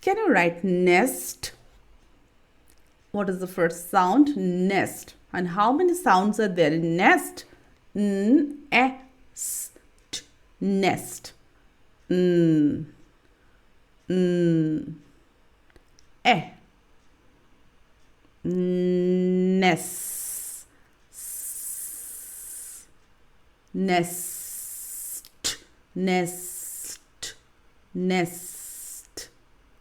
Can you write nest? What is the first sound? Nest. And how many sounds are there in nest? N, e, s, t, nest. N, n, e, nest, nest, nest, nest,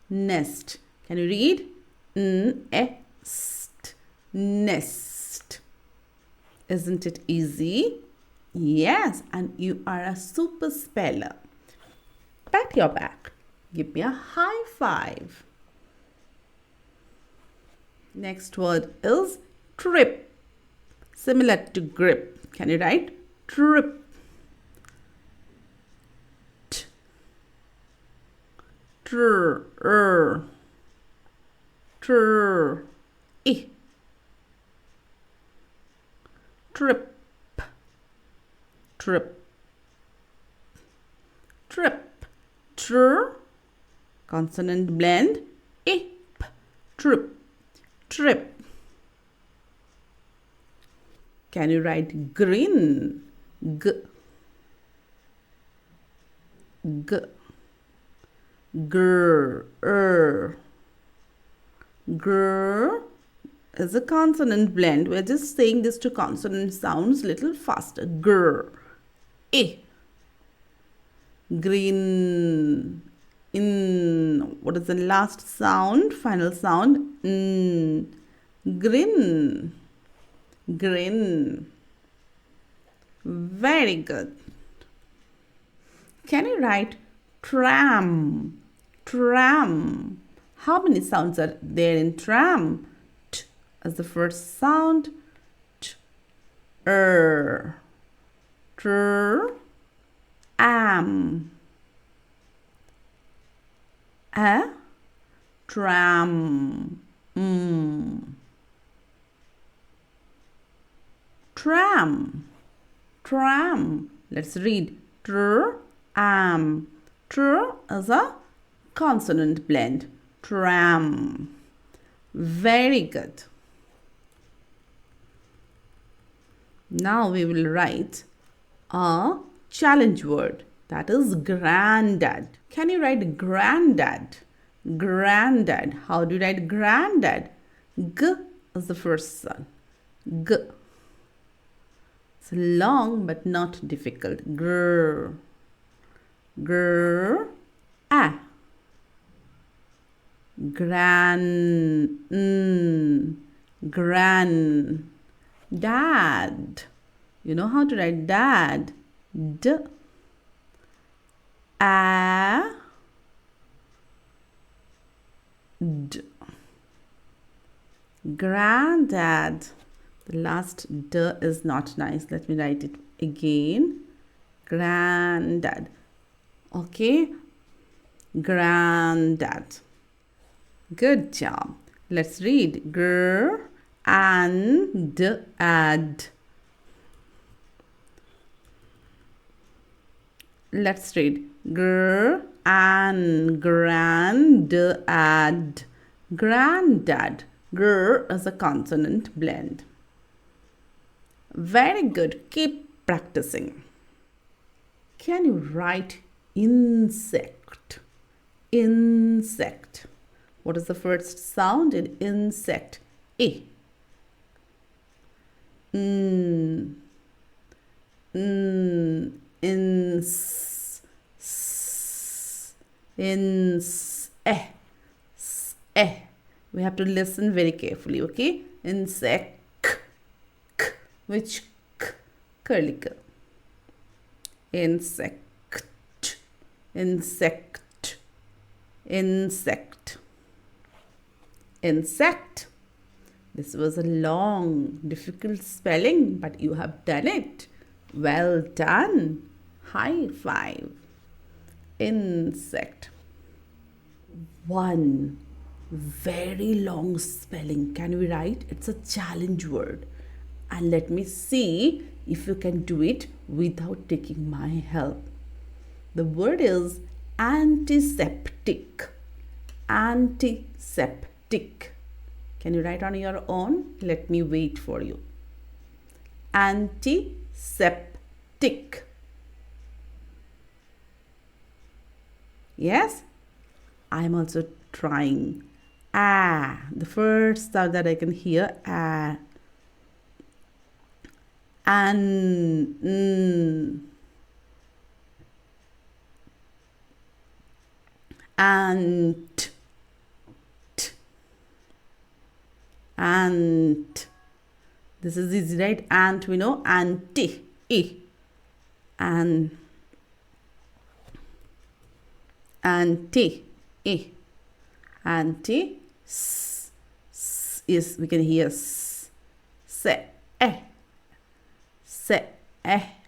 nest. Can you read? Nest, nest. Isn't it easy? Yes, and you are a super speller. Pat your back. Give me a high five. Next word is trip. Similar to grip. Can you write? Trip. T. Tr. Tr. I. Trip. Trip. Trip. Tr. Consonant blend. Ip. Trip. Trip. Can you write grin? G. G. Gr. Gr is a consonant blend. We're just saying this to consonant sounds little faster. Gr. I. Green. In. What is the last sound? Final sound. N. Grin. Grin. Very good. Can you write tram? Tram. How many sounds are there in tram? T as the first sound. T. Tr. Am. A. Tram. Tram. Tram. Let's read. Tr. Am. Tr is a consonant blend. Tram. Very good. Now we will write a challenge word. That is grandad. Can you write grandad? Grandad. How do you write grandad? G is the first sound. G. It's long but not difficult. Gr. Gr. A. Gran. Gran. Dad. You know how to write dad? D. A. D. Grandad. The last D is not nice. Let me write it again. Grandad. Okay. Grandad. Good job. Let's read. Gr and add. Let's read. Gr and grandad. Grandad. Gr is a consonant blend. Very good. Keep practicing. Can you write insect? Insect. What is the first sound in insect? I. We have to listen very carefully, okay? Insect. K. Which k? Curly k. Insect. Insect. Insect. Insect. This was a long, difficult spelling, but you have done it. Well done. High five. Insect. One very long spelling. Can we write? It's a challenge word. And let me see if you can do it without taking my help. The word is antiseptic. Antiseptic. Can you write on your own? Let me wait for you. Antiseptic. Yes? I'm also trying. Ah, the first sound that I can hear. Ah. And ant, ant. This is easy, right? Ant, we know. Anti, and anti, anti. Is we can hear se, se, sep,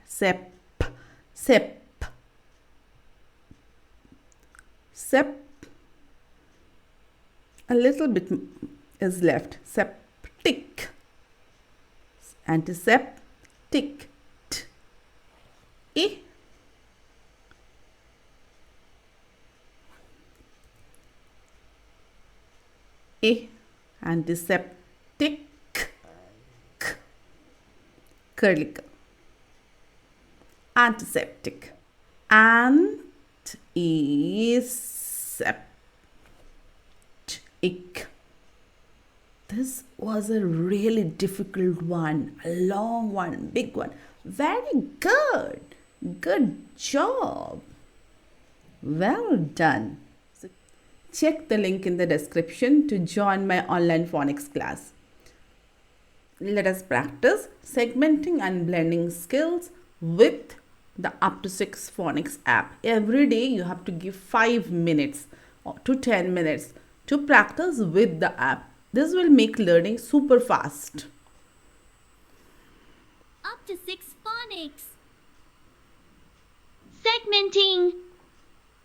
sep, sep. A little bit is left. Septic. Antiseptic. E. E. Antiseptic. Curly K. Antiseptic. Antiseptic. This was a really difficult one, a long one, big one. Very good. Good job. Well done. So check the link in the description to join my online phonics class. Let us practice segmenting and blending skills with the Up to 6 Phonics app. Every day you have to give 5 minutes to 10 minutes to practice with the app. This will make learning super fast. Up to 6 Phonics. Segmenting.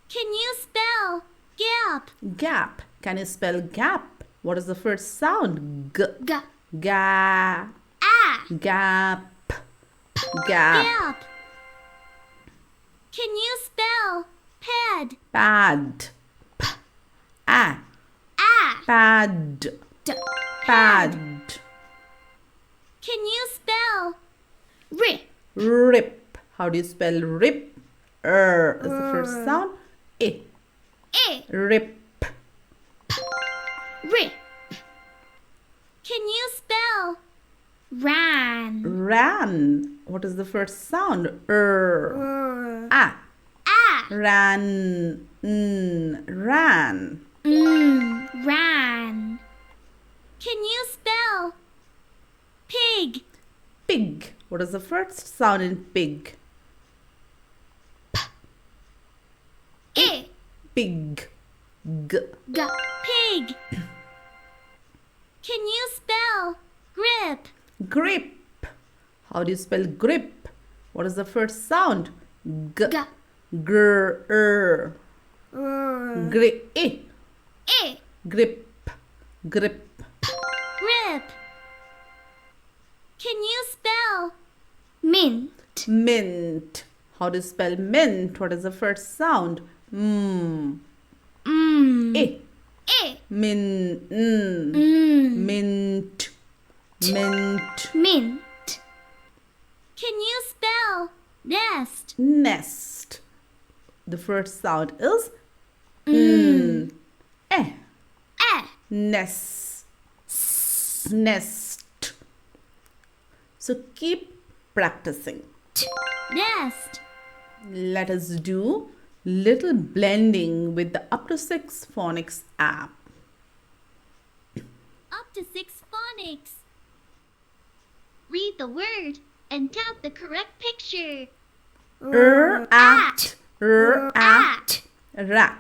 Can you spell gap? Gap. Can you spell gap? What is the first sound? G. G. Ga. Ah. Gap. Gap. Gap. Can you spell pad? Pad. P. A. Ah. Pad. D. Pad. Can you spell rip? Rip. How do you spell rip? R is the first sound. I. Rip. Rip. Can you spell ran? Ran. What is the first sound? R. A. Ah. Ran. Ran. Ran. Can you spell pig? Pig. What is the first sound in pig? I. Pig. G. G. Pig. Can you spell grip? Grip. How do you spell grip? What is the first sound? G. G. Gr. Grip. I. Grip. Grip. Grip. Can you spell mint? Mint. How do you spell mint? What is the first sound? I. I. Mint. Mint. Mint. Mint. Can you spell nest? Nest. The first sound is Nest. Nest. So keep practicing. Nest. Let us do little blending with the Up to 6 Phonics app. Up to 6 Phonics. Read the word and tap the correct picture. At. Rat. Rat.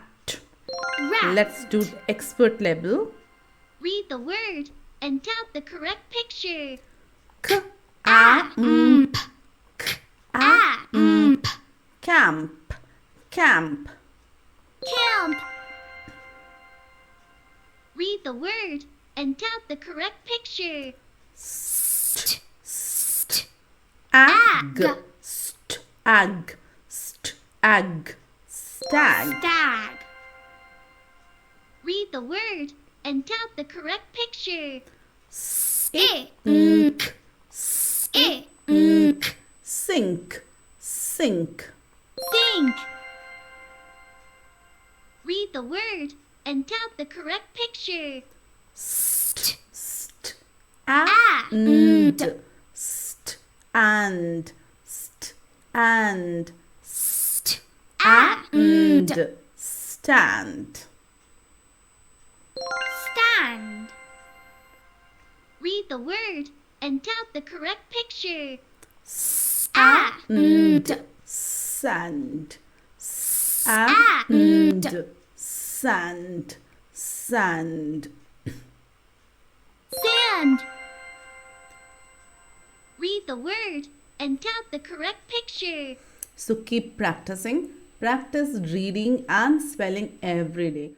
Let's do expert level. Read the word and tap the correct picture. Camp. Camp. Camp. Read the word and tap the correct picture. Stag. Stag. Stag. Stag. Stag. Read Read the word and tap the correct picture. Sink, sink, sink. Sink. Read the word and tap the correct picture. St, st, and, st, and, st, and, st, and, stand. Stand. Read the word and tap the correct picture. And, sand, and, sand, sand. Sand. Read the word and tap the correct picture. So keep practicing. Practice reading and spelling every day.